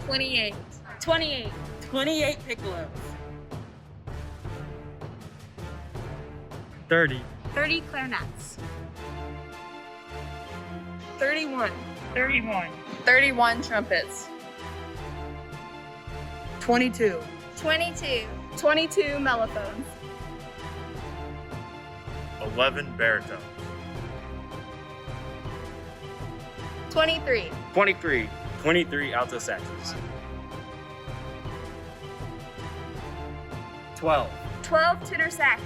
28. 28. 28 piccolos. 30. 30 clarinets. 31. 31. 31 trumpets. 22. 22. 22 mellophones. 11 baritones. 23. 23. 23 alto saxes. 12. 12 tenor saxes.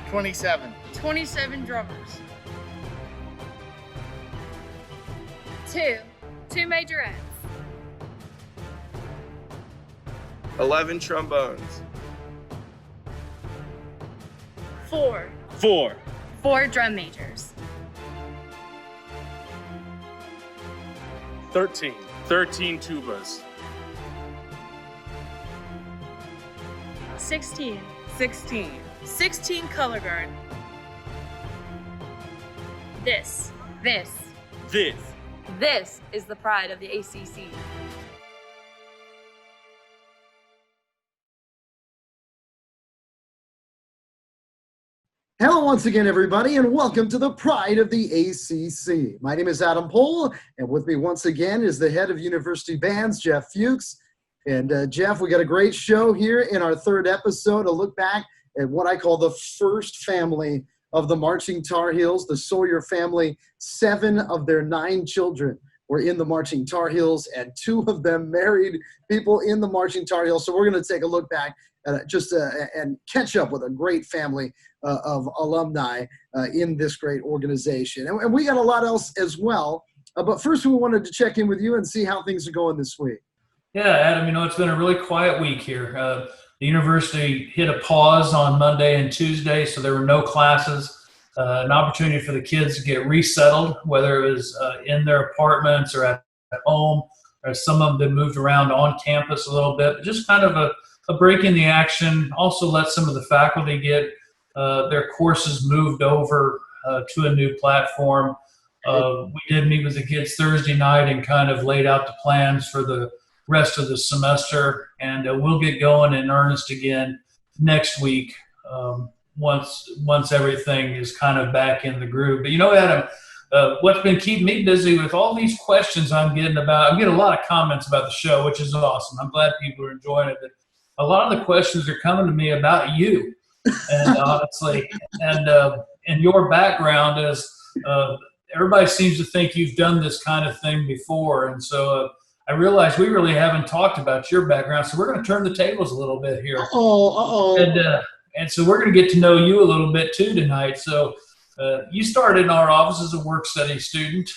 27. 27 drummers. 2 majorettes. 11 trombones. 4 4. drum majors. 13. 13 tubas. 16. 16 color guard. This This. is the pride of the ACC. Hello once again, everybody, and welcome to the Pride of the ACC. My name is Adam Pohl, and with me once again is the head of UNC Bands, Jeff Fuchs. And Jeff, we got a great show here in our third episode, a look back at what I call the first family of the Marching Tar Heels, the Sawyer family. 7 of their 9 children were in the Marching Tar Heels, and 2 of them married people in the Marching Tar Heels. So we're going to take a look back at and catch up with a great family of alumni in this great organization. And we got a lot else as well. But first, we wanted to check in with you and see how things are going this week. Yeah, Adam, it's been a really quiet week here. The university hit a pause on Monday and Tuesday, so there were no classes. An opportunity for the kids to get resettled, whether it was in their apartments or at home, or some of them moved around on campus a little bit, but just kind of a break in the action. Also let some of the faculty get their courses moved over to a new platform. We did meet with the kids Thursday night and kind of laid out the plans for the rest of the semester, and we'll get going in earnest again next week once everything is kind of back in the groove. But Adam, what's been keeping me busy with all these questions I'm getting a lot of comments about the show, which is awesome. I'm glad people are enjoying it. But a lot of the questions are coming to me about you, and honestly, and your background is everybody seems to think you've done this kind of thing before, and so I realize we really haven't talked about your background, so we're going to turn the tables a little bit here. And so we're going to get to know you a little bit too tonight. So you started in our office as a work study student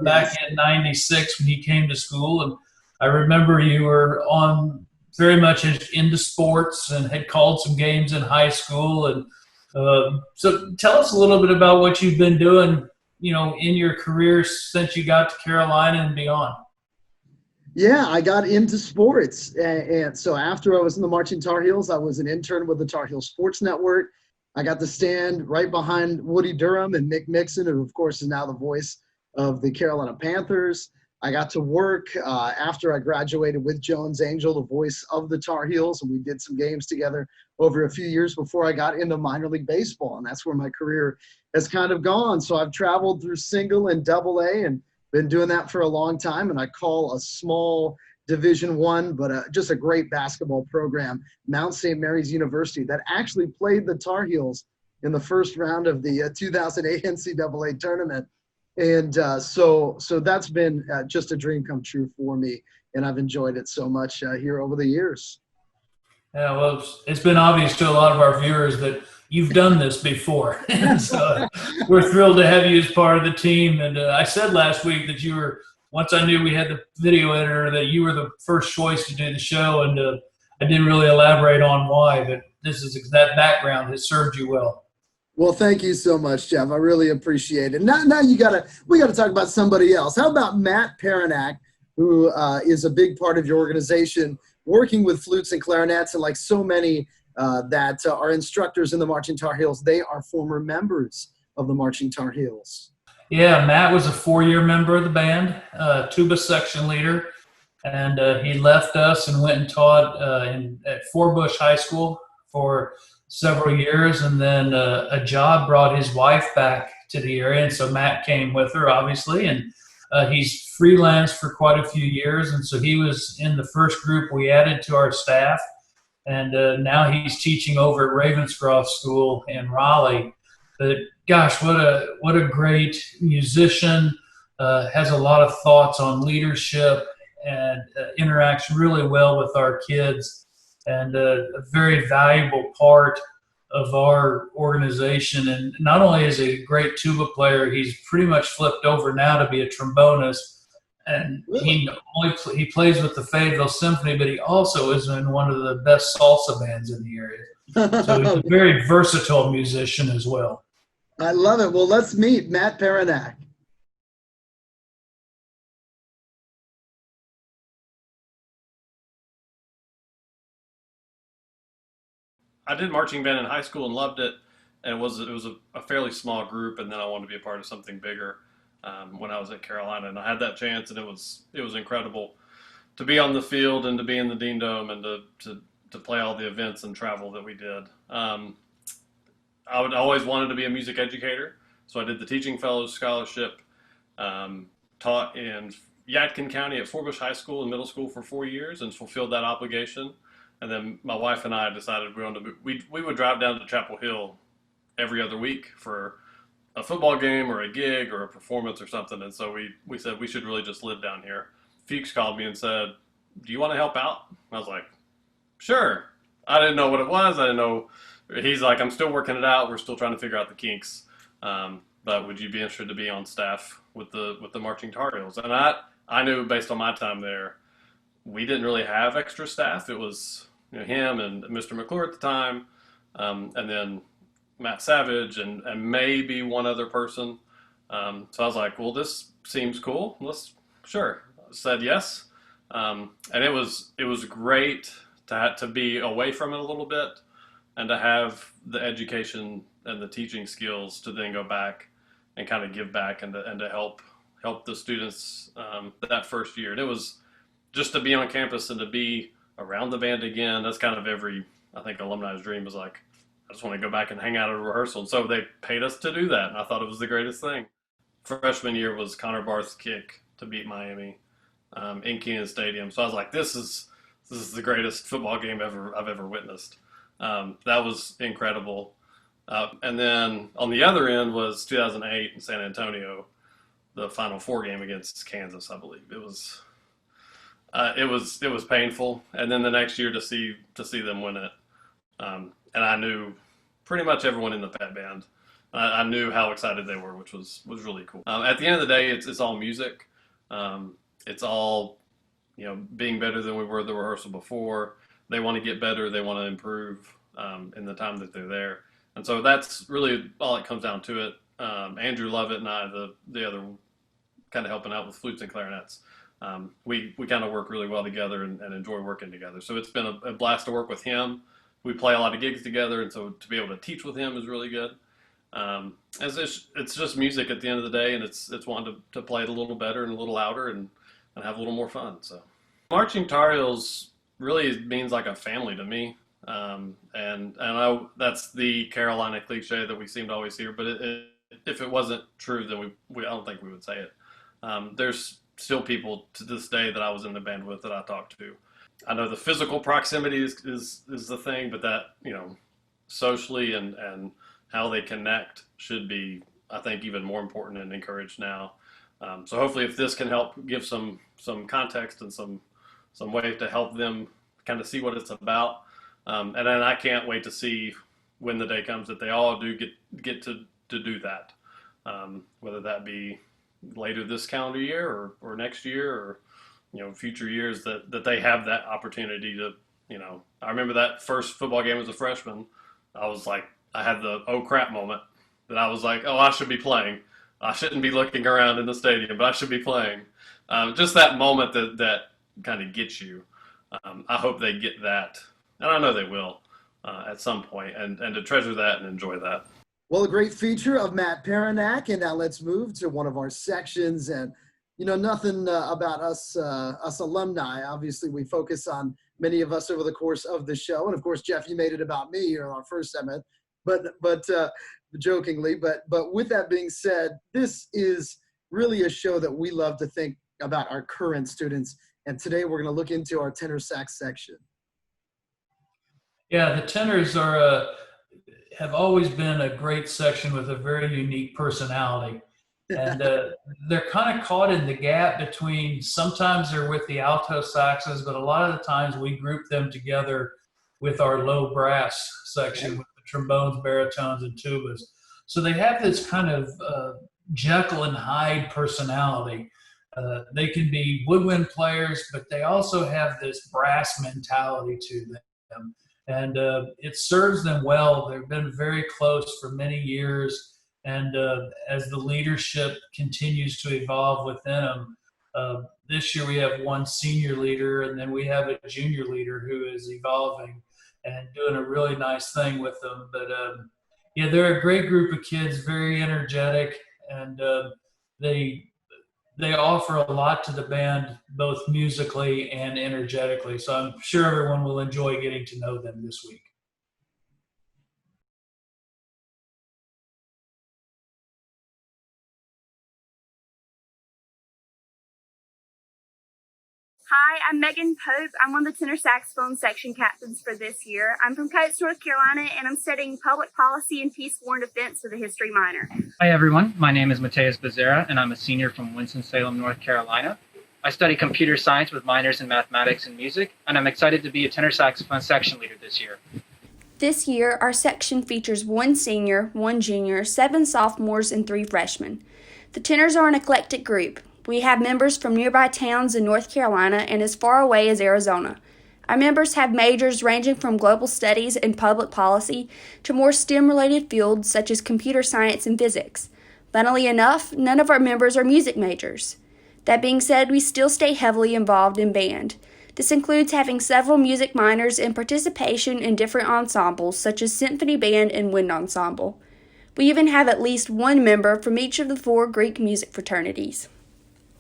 back in '96 when you came to school, and I remember you were very much into sports and had called some games in high school. And so tell us a little bit about what you've been doing, in your career since you got to Carolina and beyond. Yeah, I got into sports. And so after I was in the Marching Tar Heels, I was an intern with the Tar Heel Sports Network. I got to stand right behind Woody Durham and Mick Mixon, who, of course, is now the voice of the Carolina Panthers. I got to work after I graduated with Jones Angell, the voice of the Tar Heels, and we did some games together over a few years before I got into minor league baseball, and that's where my career has kind of gone. So I've traveled through single and double A and been doing that for a long time, and I call a small Division I, but just a great basketball program, Mount St. Mary's University, that actually played the Tar Heels in the first round of the 2008 NCAA tournament. And so that's been just a dream come true for me, and I've enjoyed it so much here over the years. Yeah, well, it's been obvious to a lot of our viewers that you've done this before. So we're thrilled to have you as part of the team. And I said last week that you were, once I knew we had the video editor, that you were the first choice to do the show. And I didn't really elaborate on why, but that background has served you well. Well, thank you so much, Jeff. I really appreciate it. Now we got to talk about somebody else. How about Matt Parunak, who is a big part of your organization, working with flutes and clarinets, and like so many that are instructors in the Marching Tar Heels, they are former members of the Marching Tar Heels. Yeah, Matt was a 4-year member of the band, tuba section leader, and he left us and went and taught at Forbush High School for several years, and then a job brought his wife back to the area, and so Matt came with her, obviously, and he's freelanced for quite a few years, and so he was in the first group we added to our staff, and now he's teaching over at Ravenscroft School in Raleigh. But gosh, what a great musician! Has a lot of thoughts on leadership and interacts really well with our kids, and a very valuable part of our organization. And not only is he a great tuba player, he's pretty much flipped over now to be a trombonist. And he plays with the Fayetteville Symphony, but he also is in one of the best salsa bands in the area. So he's a very versatile musician as well. I love it. Well, let's meet Matt Parunak. I did marching band in high school and loved it, and it was a fairly small group, and then I wanted to be a part of something bigger when I was at Carolina, and I had that chance, and it was incredible to be on the field and to be in the Dean Dome and to play all the events and travel that we did. I would always wanted to be a music educator, so I did the Teaching Fellows Scholarship, taught in Yadkin County at Forbush High School and middle school for 4 years and fulfilled that obligation. And then my wife and I decided we would drive down to Chapel Hill every other week for a football game or a gig or a performance or something. And so we said we should really just live down here. Fuchs called me and said, "Do you want to help out?" I was like, "Sure." I didn't know what it was. I didn't know. He's like, "I'm still working it out. We're still trying to figure out the kinks. But would you be interested to be on staff with the Marching Tar Heels?" And I knew based on my time there, we didn't really have extra staff. It was him and Mr. McClure at the time, and then Matt Savage and maybe one other person. So I was like, "Well, this seems cool. Sure." I said yes, and it was great to be away from it a little bit and to have the education and the teaching skills to then go back and kind of give back and to help the students that first year. And it was just to be on campus and to be around the band again. That's kind of every, I think, alumni's dream is like, I just want to go back and hang out at a rehearsal. And so they paid us to do that, and I thought it was the greatest thing. Freshman year was Connor Barth's kick to beat Miami in Kenan Stadium. So I was like, this is the greatest football game I've ever witnessed. That was incredible. And then on the other end was 2008 in San Antonio, the Final Four game against Kansas, I believe. It was painful. And then the next year to see them win it. And I knew pretty much everyone in the Pat band. I knew how excited they were, which was really cool. At the end of the day, it's all music. It's all, being better than we were at the rehearsal before. They want to get better. They want to improve in the time that they're there. And so that's really all it comes down to it. Andrew Lovett and I, the other kind of helping out with flutes and clarinets, we kind of work really well together and enjoy working together. So it's been a blast to work with him. We play a lot of gigs together, and so to be able to teach with him is really good. It's just music at the end of the day, and it's wanting to play it a little better and a little louder and have a little more fun. So Marching Tar Heels really means like a family to me. And I know that's the Carolina cliche that we seem to always hear, but if it wasn't true, then I don't think we would say it. There's still people to this day that I was in the band with that I talked to. I know the physical proximity is the thing, but that, socially and how they connect should be, I think, even more important and encouraged now. So hopefully if this can help give some context and some way to help them kind of see what it's about. And then I can't wait to see when the day comes that they all do get to do that, whether that be later this calendar year or next year or future years that they have that opportunity to. I remember that first football game as a freshman. I was like, I had the oh crap moment that I was like, oh, I should be playing. I shouldn't be looking around in the stadium, but I should be playing. Just that moment that kind of gets you. I hope they get that. And I know they will at some point, and to treasure that and enjoy that. Well, a great feature of Matt Parunak, and now let's move to one of our sections. And you know, nothing about us alumni. Obviously, we focus on many of us over the course of the show, and of course, Jeff, you made it about me here on our first segment, but jokingly. But with that being said, this is really a show that we love to think about our current students, and today we're going to look into our tenor sax section. Yeah, the tenors have always been a great section with a very unique personality. And they're kind of caught in the gap between, sometimes they're with the alto saxes, but a lot of the times we group them together with our low brass section with the trombones, baritones, and tubas. So they have this kind of Jekyll and Hyde personality. They can be woodwind players, but they also have this brass mentality to them. And it serves them well. They've been very close for many years. And as the leadership continues to evolve within them, this year we have one senior leader, and then we have a junior leader who is evolving and doing a really nice thing with them. But yeah, they're a great group of kids, very energetic, and they offer a lot to the band, both musically and energetically. So I'm sure everyone will enjoy getting to know them this week. Hi, I'm Megan Pope. I'm one of the tenor saxophone section captains for this year. I'm from Coates, North Carolina, and I'm studying public policy and peace, war, and defense for the history minor. Hi, everyone. My name is Mateus Becerra, and I'm a senior from Winston-Salem, North Carolina. I study computer science with minors in mathematics and music, and I'm excited to be a tenor saxophone section leader this year. This year, our section features one senior, one junior, 7 sophomores, and 3 freshmen. The tenors are an eclectic group. We have members from nearby towns in North Carolina and as far away as Arizona. Our members have majors ranging from global studies and public policy to more STEM-related fields such as computer science and physics. Funnily enough, none of our members are music majors. That being said, we still stay heavily involved in band. This includes having several music minors and participation in different ensembles such as symphony band and wind ensemble. We even have at least one member from each of the 4 Greek music fraternities.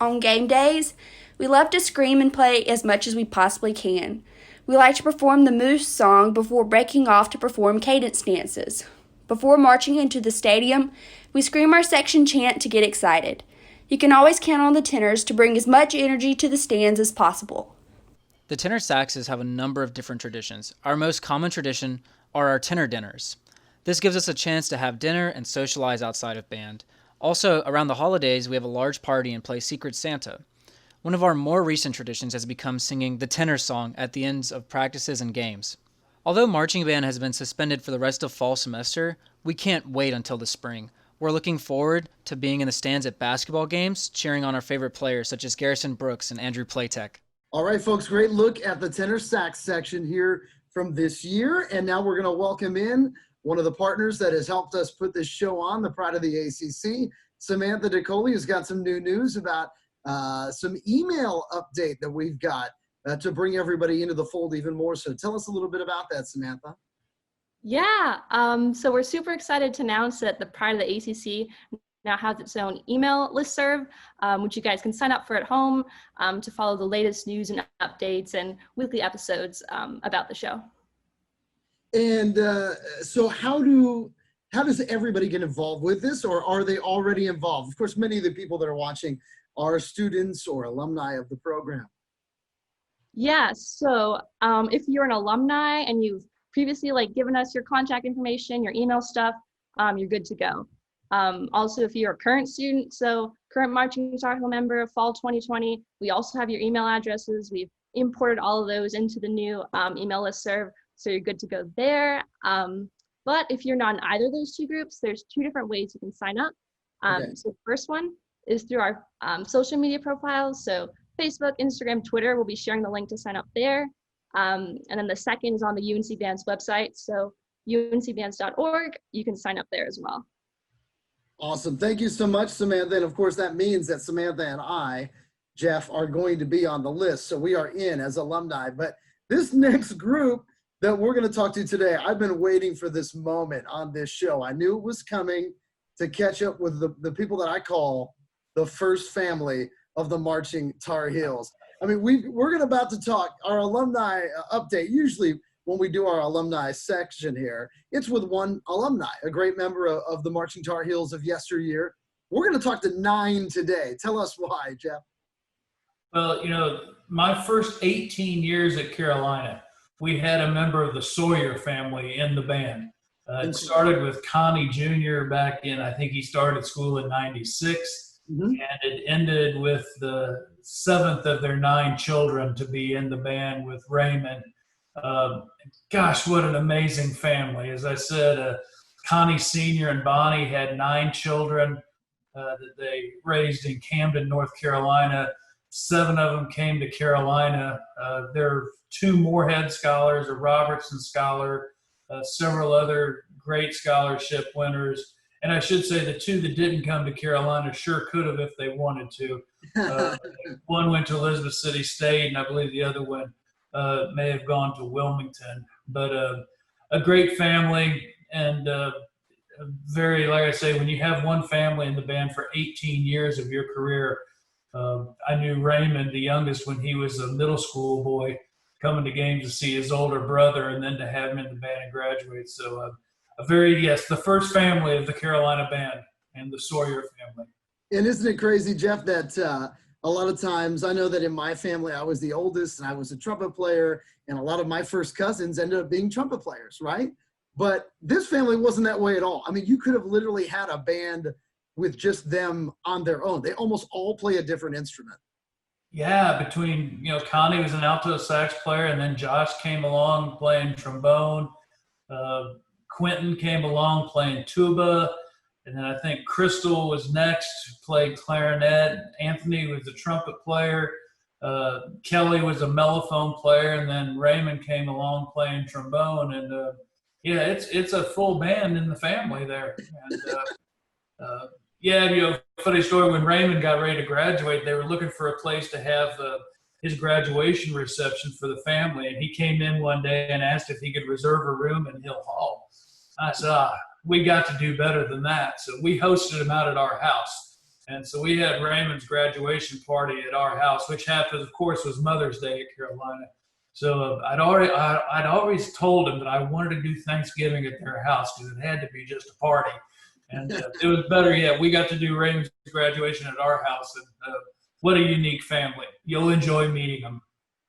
On game days, we love to scream and play as much as we possibly can. We like to perform the Moose song before breaking off to perform cadence dances. Before marching into the stadium, we scream our section chant to get excited. You can always count on the tenors to bring as much energy to the stands as possible. The tenor saxes have a number of different traditions. Our most common tradition are our tenor dinners. This gives us a chance to have dinner and socialize outside of band. Also, around the holidays, we have a large party and play Secret Santa. One of our more recent traditions has become singing the tenor song at the ends of practices and games. Although marching band has been suspended for the rest of fall semester, we can't wait until the spring. We're looking forward to being in the stands at basketball games, cheering on our favorite players such as Garrison Brooks and Andrew Platek. All right, folks, great look at the tenor sax section here from this year. And now we're going to welcome in one of the partners that has helped us put this show on, the pride of the ACC, Samantha DeColi, has got some new news about some email update that we've got to bring everybody into the fold even more. So tell us a little bit about that, Samantha. Yeah, so we're super excited to announce that the Pride of the ACC now has its own email listserv, which you guys can sign up for at home to follow the latest news and updates and weekly episodes about the show. And so how does everybody get involved with this, or are they already involved? Of course, many of the people that are watching are students or alumni of the program. Yeah, so if you're an alumni and you've previously given us your contact information, your email stuff, you're good to go. Also, if you're a current student, so current Marching Guitar Hill member of fall 2020, we also have your email addresses. We've imported all of those into the new email listserv. So you're good to go there. But if you're not in either of those 2 groups, there's 2 different ways you can sign up. Okay. So the first one is through our social media profiles. So Facebook, Instagram, Twitter, we'll be sharing the link to sign up there. And then the second is on the UNC Bands website. So uncbands.org, you can sign up there as well. Awesome. Thank you so much, Samantha. And of course, that means that Samantha and I, Jeff, are going to be on the list. So we are in as alumni. But this next group that we're going to talk to today. I've been waiting for this moment on this show. I knew it was coming to catch up with the people that I call the first family of the Marching Tar Heels. I mean, we're going to about to talk our alumni update. Usually when we do our alumni section here, it's with one alumni, a great member of the Marching Tar Heels of yesteryear. We're going to talk to 9 today. Tell us why, Jeff. Well, my first 18 years at Carolina, we had a member of the Sawyer family in the band. It started with Connie Jr. back in, I think he started school in 96, and it ended with the 7th of their 9 children to be in the band with Raymond. Gosh, what an amazing family. As I said, Connie Sr. and Bonnie had 9 children that they raised in Camden, North Carolina. 7 of them came to Carolina. There are 2 Moorhead Scholars, a Robertson Scholar, several other great scholarship winners. And I should say the 2 that didn't come to Carolina sure could have if they wanted to. One went to Elizabeth City State, and I believe the other one may have gone to Wilmington. But a great family, and very, like I say, when you have one family in the band for 18 years of your career, I knew Raymond, the youngest, when he was a middle school boy, coming to games to see his older brother, and then to have him in the band and graduate. So the first family of the Carolina band and the Sawyer family. And isn't it crazy, Jeff, that a lot of times, I know that in my family, I was the oldest and I was a trumpet player, and a lot of my first cousins ended up being trumpet players, right? But this family wasn't that way at all. I mean, you could have literally had a band with just them on their own. They almost all play a different instrument. Yeah, between, Connie was an alto sax player, and then Josh came along playing trombone. Quentin came along playing tuba. And then I think Crystal was next, played clarinet. Anthony was a trumpet player. Kelly was a mellophone player. And then Raymond came along playing trombone. And it's a full band in the family there. And funny story, when Raymond got ready to graduate, they were looking for a place to have his graduation reception for the family. And he came in one day and asked if he could reserve a room in Hill Hall. I said, we got to do better than that. So we hosted him out at our house. And so we had Raymond's graduation party at our house, which happened, of course, was Mother's Day at Carolina. So I'd always told him that I wanted to do Thanksgiving at their house because it had to be just a party. And it was better yet. We got to do Raymond's graduation at our house. And what a unique family. You'll enjoy meeting them.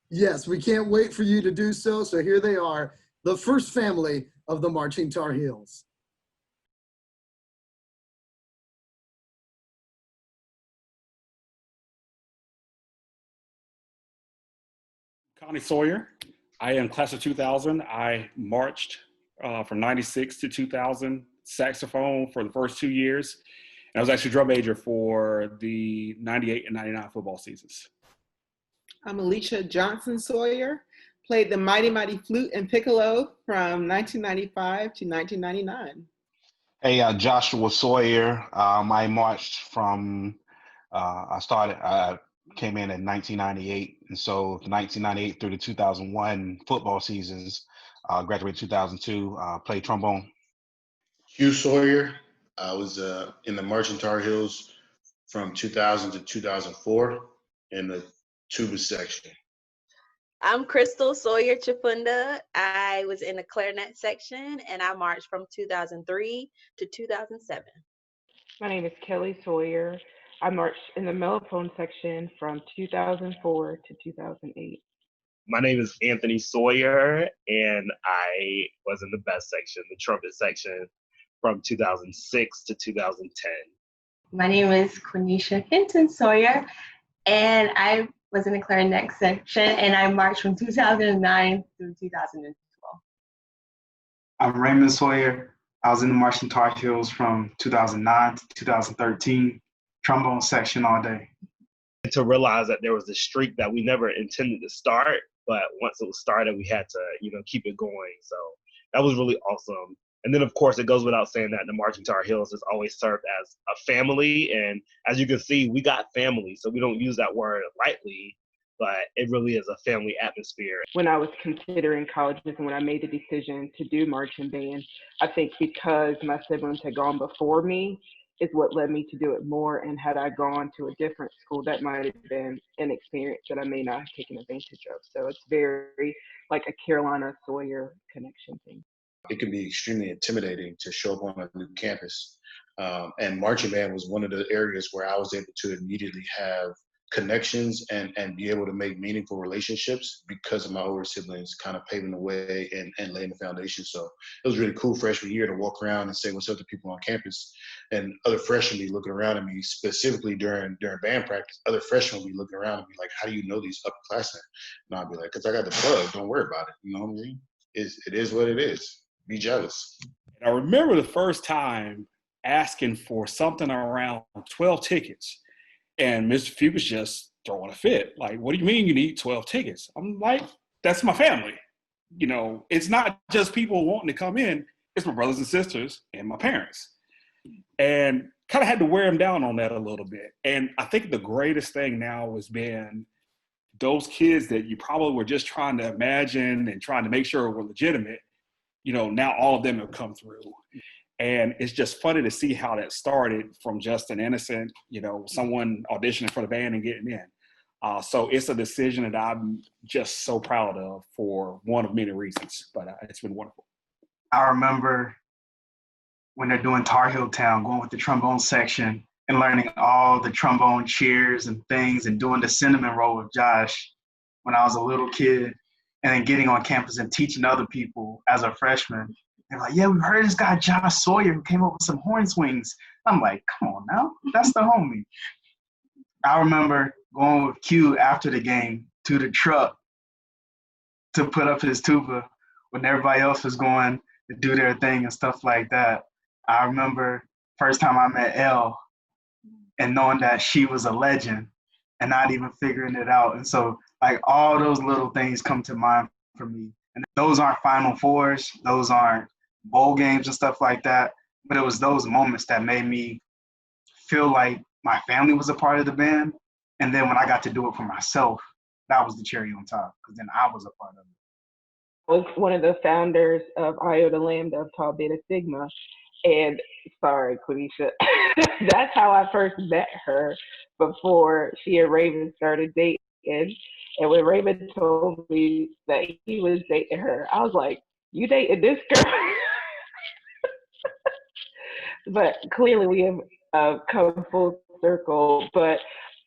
Yes, we can't wait for you to do so. So here they are, the first family of the Marching Tar Heels. Connie Sawyer. I am class of 2000. I marched from 96 to 2000, saxophone for the first 2 years. And I was actually drum major for the 98 and 99 football seasons. I'm Alicia Johnson Sawyer. Played the Mighty Mighty Flute and Piccolo from 1995 to 1999. Hey, Joshua Sawyer. I marched from, I came in 1998. And so 1998 through the 2001 football seasons, graduated 2002, played trombone. Hugh Sawyer. I was in the Marching Tar Heels from 2000 to 2004 in the tuba section. I'm Crystal Sawyer Chifunda. I was in the clarinet section, and I marched from 2003 to 2007. My name is Kelly Sawyer. I marched in the mellophone section from 2004 to 2008. My name is Anthony Sawyer, and I was in the best section, the trumpet section, from 2006 to 2010. My name is Quenisha Hinton Sawyer, and I was in the clarinet section, and I marched from 2009 through 2012. I'm Raymond Sawyer. I was in the Marching Tar Heels from 2009 to 2013, trombone section all day. To realize that there was a streak that we never intended to start, but once it was started, we had to, keep it going. So that was really awesome. And then, of course, it goes without saying that the Marching Tar Heels has always served as a family. And as you can see, we got family. So we don't use that word lightly. but it really is a family atmosphere. When I was considering colleges and when I made the decision to do marching band, I think because my siblings had gone before me is what led me to do it more. And had I gone to a different school, that might have been an experience that I may not have taken advantage of. So it's very like a Carolina Sawyer connection thing. It can be extremely intimidating to show up on a new campus. And marching band was one of the areas where I was able to immediately have connections and be able to make meaningful relationships because of my older siblings kind of paving the way and laying the foundation. So it was really cool freshman year to walk around and say what's up to people on campus, and other freshmen be looking around at me, specifically during band practice. Other freshmen be looking around and be like, how do you know these upperclassmen? And I'll be like, because I got the plug, don't worry about it. You know what I mean? It is what it is. Be jealous. And I remember the first time asking for something around 12 tickets. And Mr. Few was just throwing a fit. Like, what do you mean you need 12 tickets? I'm like, that's my family. You know, it's not just people wanting to come in. It's my brothers and sisters and my parents. And kind of had to wear them down on that a little bit. And I think the greatest thing now has been those kids that you probably were just trying to imagine and trying to make sure were legitimate. You know, now all of them have come through. And it's just funny to see how that started from just an innocent, you know, someone auditioning for the band and getting in. So it's a decision that I'm just so proud of for one of many reasons, but it's been wonderful. I remember when they're doing Tar Heel Town, going with the trombone section and learning all the trombone cheers and things and doing the cinnamon roll with Josh when I was a little kid, and then getting on campus and teaching other people as a freshman. They're like, yeah, we've heard this guy, Josh Sawyer, who came up with some horn swings. I'm like, come on now, that's the homie. I remember going with Q after the game to the truck to put up his tuba when everybody else was going to do their thing and stuff like that. I remember first time I met Elle and knowing that she was a legend and not even figuring it out. And so like all those little things come to mind for me. And those aren't Final Fours, those aren't bowl games and stuff like that, but it was those moments that made me feel like my family was a part of the band. And then when I got to do it for myself, that was the cherry on top, because then I was a part of it. I was one of the founders of Iota Lambda of Tau Beta Sigma. And sorry, Quenisha, that's how I first met her before she and Raven started dating. And when Raven told me that he was dating her, I was like, you dating this girl? But clearly we have come full circle. But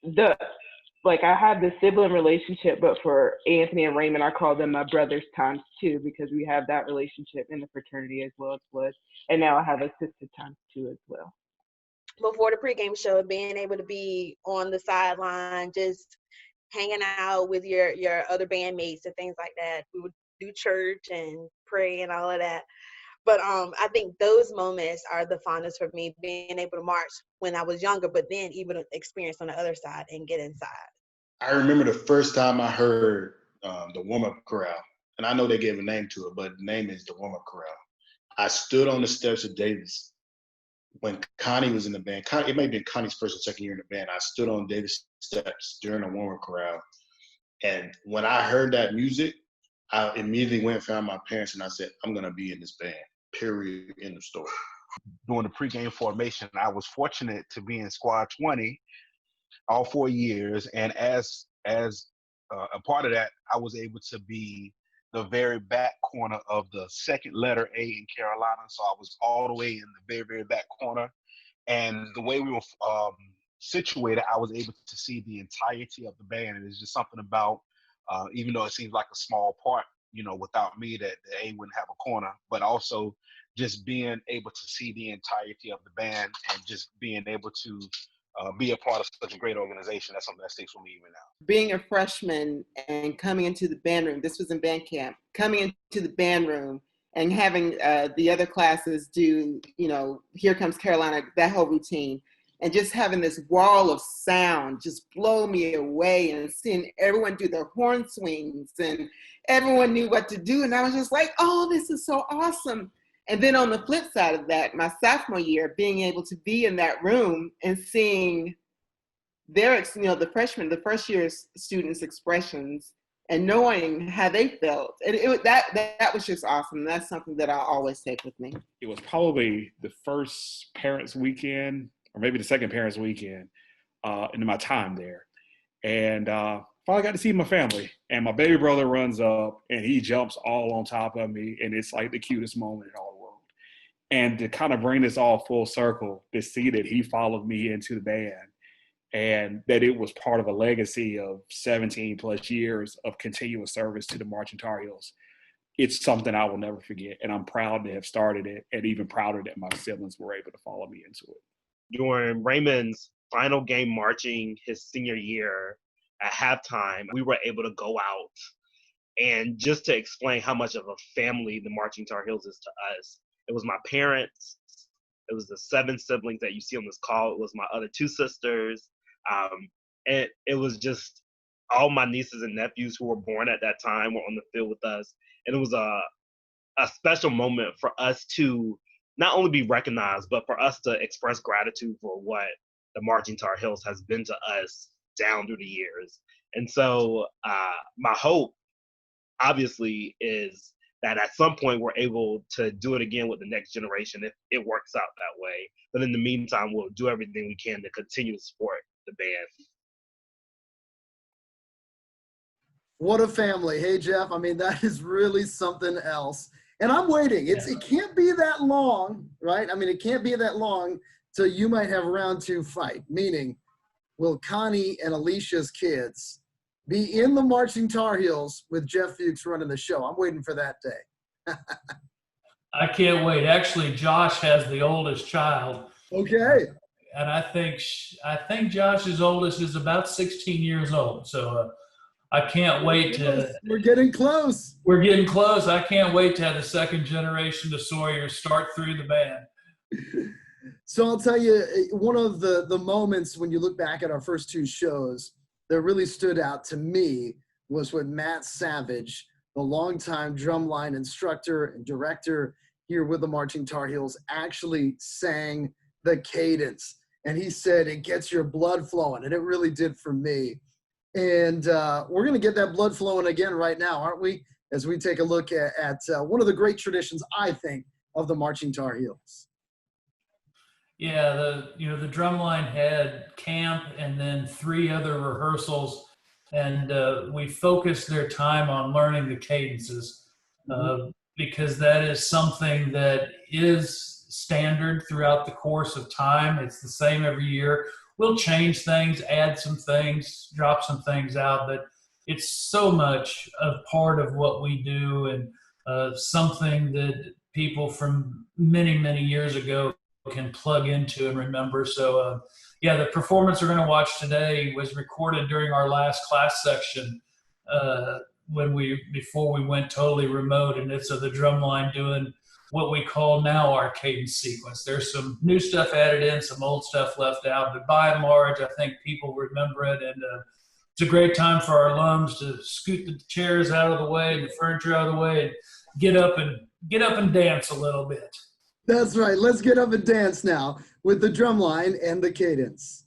I have the sibling relationship, but for Anthony and Raymond, I call them my brothers times two, because we have that relationship in the fraternity as well as blood. And now I have a sister times two as well. Before the pregame show, being able to be on the sideline, just hanging out with your other bandmates and things like that. We would do church and pray and all of that. But I think those moments are the fondest for me, being able to march when I was younger, but then even experience on the other side and get inside. I remember the first time I heard the warm-up chorale, and I know they gave a name to it, but the name is the warm-up chorale. I stood on the steps of Davis when Connie was in the band. It may have been Connie's first or second year in the band. I stood on Davis steps during the warm-up chorale. And when I heard that music, I immediately went and found my parents and I said, I'm going to be in this band, period, end of story. During the pregame formation, I was fortunate to be in Squad 20 all 4 years. And as a part of that, I was able to be the very back corner of the second letter A in Carolina. So I was all the way in the very, very back corner. And the way we were situated, I was able to see the entirety of the band. And it's just something about, even though it seems like a small part, you know, without me, that the A wouldn't have a corner, but also just being able to see the entirety of the band and just being able to be a part of such a great organization. That's something that sticks with me even now. Being a freshman and coming into the band room, this was in band camp, coming into the band room and having the other classes do, you know, Here Comes Carolina, that whole routine, and just having this wall of sound just blow me away, and seeing everyone do their horn swings and everyone knew what to do. And I was just like, oh, this is so awesome. And then on the flip side of that, my sophomore year, being able to be in that room and seeing their, the freshmen, the first year students' expressions and knowing how they felt. That was just awesome. That's something that I'll always take with me. It was probably the first parents' weekend, or maybe the second parents' weekend in my time there. And finally got to see my family. And my baby brother runs up and he jumps all on top of me. And it's like the cutest moment in all the world. And to kind of bring this all full circle, to see that he followed me into the band and that it was part of a legacy of 17 plus years of continuous service to the Marching Tar Heels. It's something I will never forget. And I'm proud to have started it, and even prouder that my siblings were able to follow me into it. During Raymond's final game marching his senior year at halftime, we were able to go out. And just to explain how much of a family the Marching Tar Heels is to us, it was my parents, it was the 7 siblings that you see on this call, it was my other 2 sisters, and it was just all my nieces and nephews who were born at that time were on the field with us. And it was a special moment for us to not only be recognized, but for us to express gratitude for what the Marching Tar Heels has been to us down through the years. And so my hope, obviously, is that at some point we're able to do it again with the next generation if it works out that way. But in the meantime, we'll do everything we can to continue to support the band. What a family. Hey, Jeff, I mean, that is really something else. And I'm waiting. It can't be that long, right? I mean, it can't be that long till you might have round 2 fight, meaning will Connie and Alicia's kids be in the Marching Tar Heels with Jeff Fuchs running the show? I'm waiting for that day. I can't wait. Actually, Josh has the oldest child. Okay. And I think Josh's oldest is about 16 years old. So I can't wait to. We're getting close. We're getting close. I can't wait to have the second generation to Sawyer start through the band. So I'll tell you, one of the moments when you look back at our first 2 shows that really stood out to me was when Matt Savage, the longtime drumline instructor and director here with the Marching Tar Heels, actually sang the cadence. And he said, it gets your blood flowing. And it really did for me. And we're going to get that blood flowing again right now, aren't we? As we take a look at one of the great traditions, I think, of the Marching Tar Heels. Yeah, the drumline had camp and then 3 other rehearsals, and we focused their time on learning the cadences because that is something that is standard throughout the course of time. It's the same every year. We'll change things, add some things, drop some things out, but it's so much a part of what we do, and something that people from many, many years ago can plug into and remember. So the performance we're going to watch today was recorded during our last class section before we went totally remote, and it's of the drumline doing what we call now our cadence sequence. There's some new stuff added in, some old stuff left out, but by and large, I think people remember it, and it's a great time for our alums to scoot the chairs out of the way, the furniture out of the way, and get up and dance a little bit. That's right. Let's get up and dance now with the drumline and the cadence.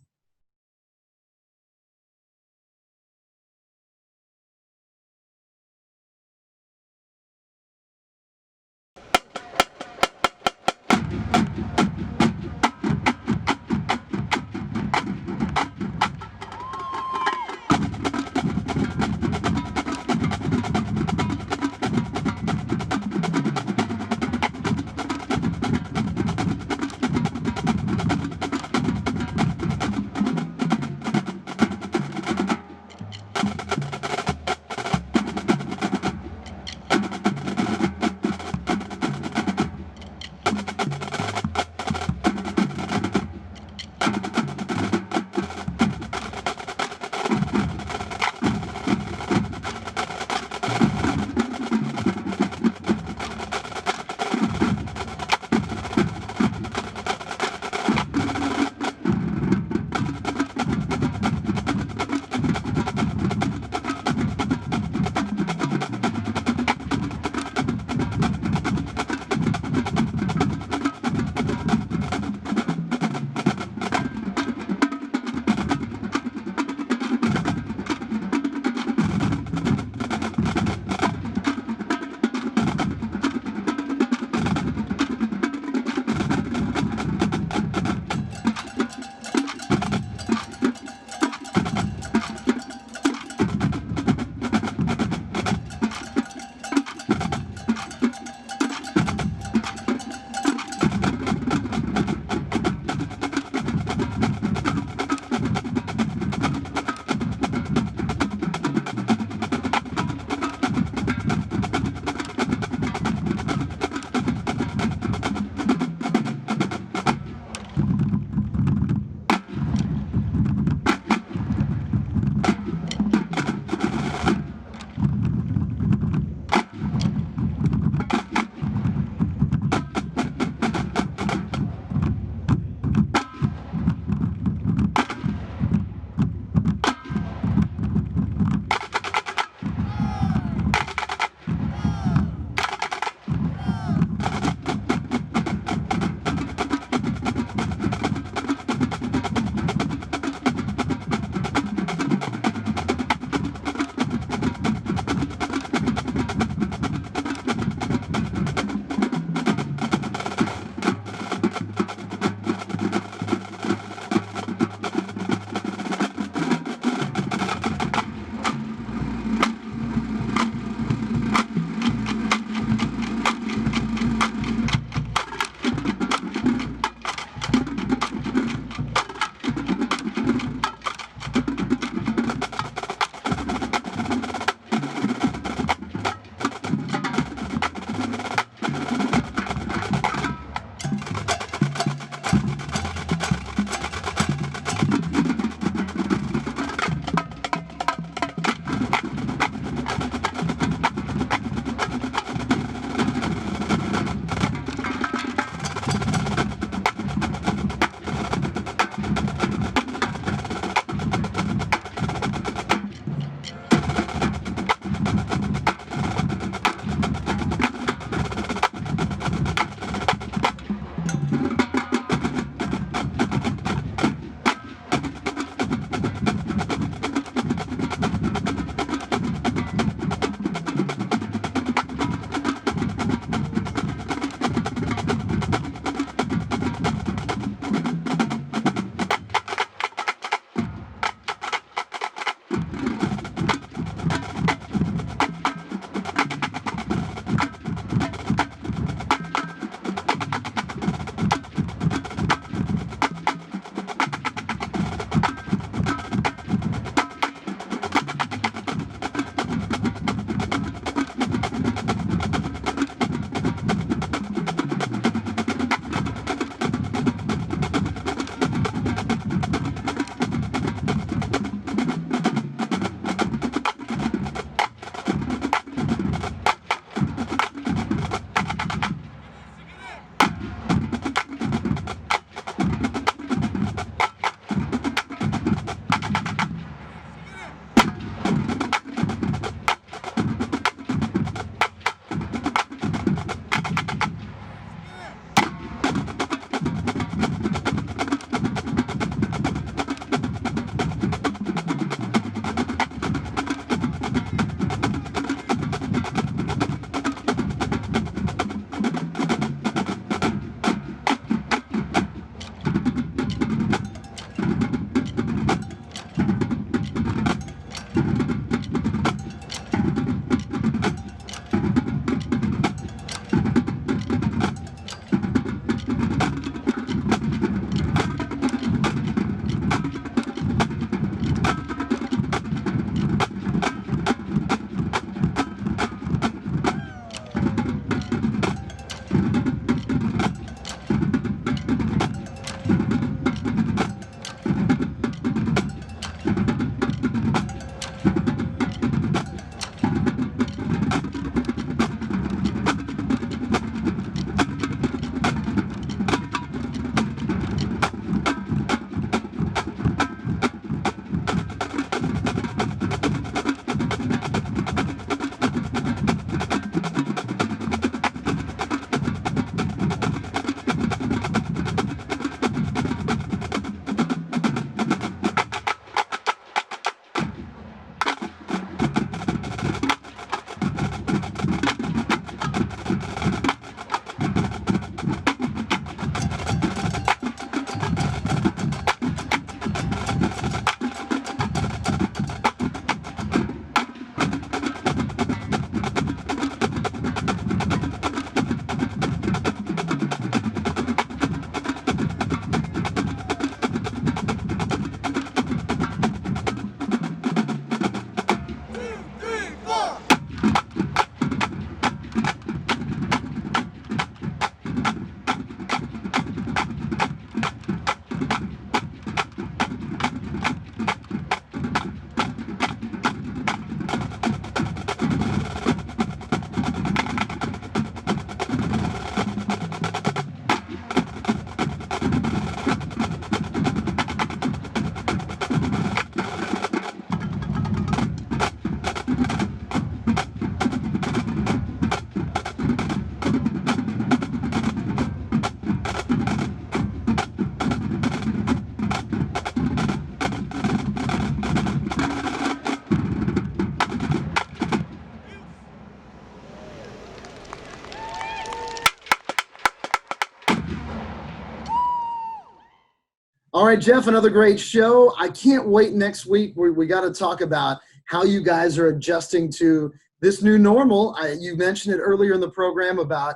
right, Jeff, another great show. I can't wait next week. We got to talk about how you guys are adjusting to this new normal. You mentioned it earlier in the program about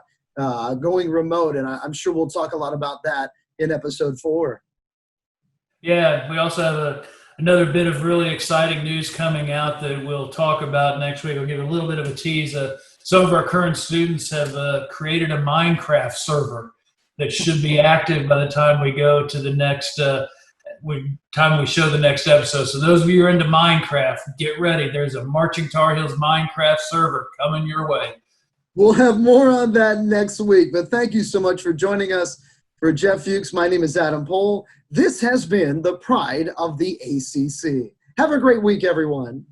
going remote, and I'm sure we'll talk a lot about that in episode 4. Yeah, we also have another bit of really exciting news coming out that we'll talk about next week. I'll give a little bit of a tease. Some of our current students have created a Minecraft server that should be active by the time we go to the next time we show the next episode. So those of you who are into Minecraft, get ready. There's a Marching Tar Heels Minecraft server coming your way. We'll have more on that next week, but thank you so much for joining us. For Jeff Fuchs, my name is Adam Pohl. This has been the Pride of the ACC. Have a great week, everyone.